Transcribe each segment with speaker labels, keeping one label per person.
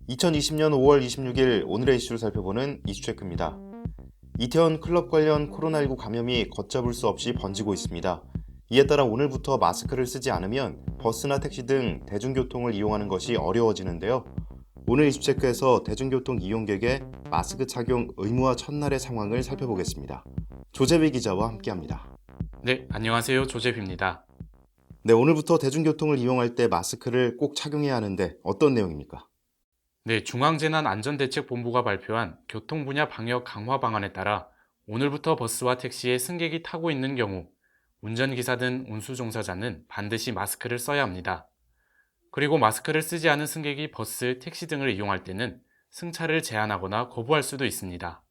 Speaker 1: 2020년 5월 26일 오늘의 이슈를 살펴보는 이슈체크입니다. 이태원 클럽 관련 코로나19 감염이 걷잡을 수 없이 번지고 있습니다. 이에 따라 오늘부터 마스크를 쓰지 않으면 버스나 택시 등 대중교통을 이용하는 것이 어려워지는데요. 오늘 이슈체크에서 대중교통 이용객의 마스크 착용 의무화 첫날의 상황을 살펴보겠습니다. 조재비 기자와 함께합니다.
Speaker 2: 네, 안녕하세요. 조재비입니다.
Speaker 1: 네, 오늘부터 대중교통을 이용할 때 마스크를 꼭 착용해야 하는데 어떤 내용입니까?
Speaker 2: 네, 중앙재난안전대책본부가 발표한 교통 분야 방역 강화 방안에 따라 오늘부터 버스와 택시에 승객이 타고 있는 경우 운전기사든 운수종사자는 반드시 마스크를 써야 합니다. 그리고 마스크를 쓰지 않은 승객이 버스, 택시 등을 이용할 때는 승차를 제한하거나 거부할 수도 있습니다.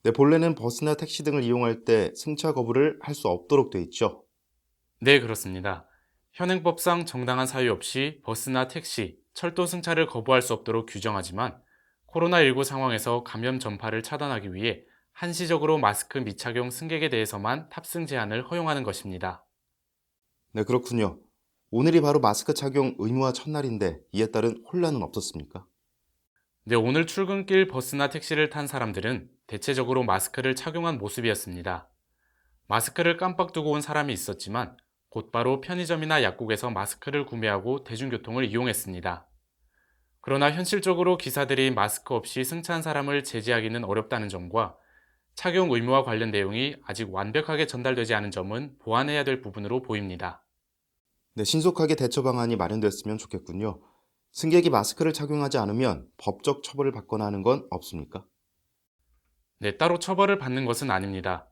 Speaker 1: 네, 본래는 버스나 택시 등을 이용할 때 승차 거부를 할 수 없도록 돼 있죠.
Speaker 2: 네, 그렇습니다. 현행법상 정당한 사유 없이 버스나 택시, 철도 승차를 거부할 수 없도록 규정하지만 코로나19 상황에서 감염 전파를 차단하기 위해 한시적으로 마스크 미착용 승객에 대해서만 탑승 제한을 허용하는 것입니다.
Speaker 1: 네, 그렇군요. 오늘이 바로 마스크 착용 의무화 첫날인데 이에 따른 혼란은 없었습니까?
Speaker 2: 네, 오늘 출근길 버스나 택시를 탄 사람들은 대체적으로 마스크를 착용한 모습이었습니다. 마스크를 깜빡 두고 온 사람이 있었지만 곧바로 편의점이나 약국에서 마스크를 구매하고 대중교통을 이용했습니다. 그러나 현실적으로 기사들이 마스크 없이 승차한 사람을 제지하기는 어렵다는 점과 착용 의무와 관련 내용이 아직 완벽하게 전달되지 않은 점은 보완해야 될 부분으로 보입니다.
Speaker 1: 네, 신속하게 대처 방안이 마련됐으면 좋겠군요. 승객이 마스크를 착용하지 않으면 법적 처벌을 받거나 하는 건 없습니까?
Speaker 2: 네, 따로 처벌을 받는 것은 아닙니다.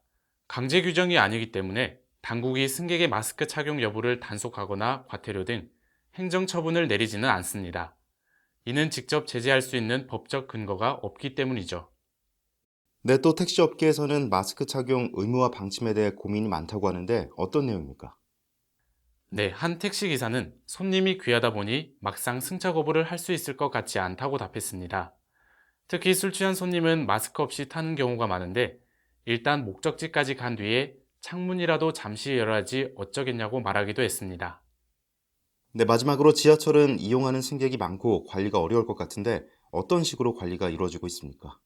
Speaker 2: 강제 규정이 아니기 때문에 당국이 승객의 마스크 착용 여부를 단속하거나 과태료 등 행정 처분을 내리지는 않습니다. 이는 직접 제재할 수 있는 법적 근거가 없기 때문이죠.
Speaker 1: 네, 또 택시 업계에서는 마스크 착용 의무화 방침에 대해 고민이 많다고 하는데 어떤 내용입니까?
Speaker 2: 네, 한 택시 기사는 손님이 귀하다 보니 막상 승차 거부를 할 수 있을 것 같지 않다고 답했습니다. 특히 술 취한 손님은 마스크 없이 타는 경우가 많은데 일단 목적지까지 간 뒤에 창문이라도 잠시 열어야지 어쩌겠냐고 말하기도 했습니다.
Speaker 1: 네, 마지막으로 지하철은 이용하는 승객이 많고 관리가 어려울 것 같은데 어떤 식으로 관리가 이루어지고 있습니까?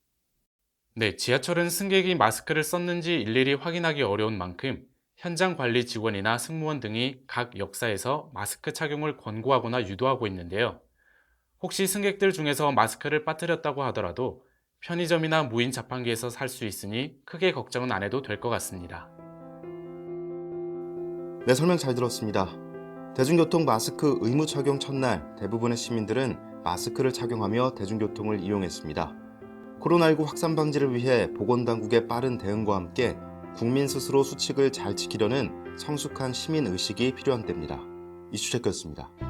Speaker 2: 네, 지하철은 승객이 마스크를 썼는지 일일이 확인하기 어려운 만큼 현장 관리 직원이나 승무원 등이 각 역사에서 마스크 착용을 권고하거나 유도하고 있는데요. 혹시 승객들 중에서 마스크를 빠뜨렸다고 하더라도 편의점이나 무인 자판기에서 살 수 있으니 크게 걱정은 안 해도 될 것 같습니다.
Speaker 1: 네, 설명 잘 들었습니다. 대중교통 마스크 의무 착용 첫날 대부분의 시민들은 마스크를 착용하며 대중교통을 이용했습니다. 코로나19 확산 방지를 위해 보건당국의 빠른 대응과 함께 국민 스스로 수칙을 잘 지키려는 성숙한 시민 의식이 필요한 때입니다. 이슈체크였습니다.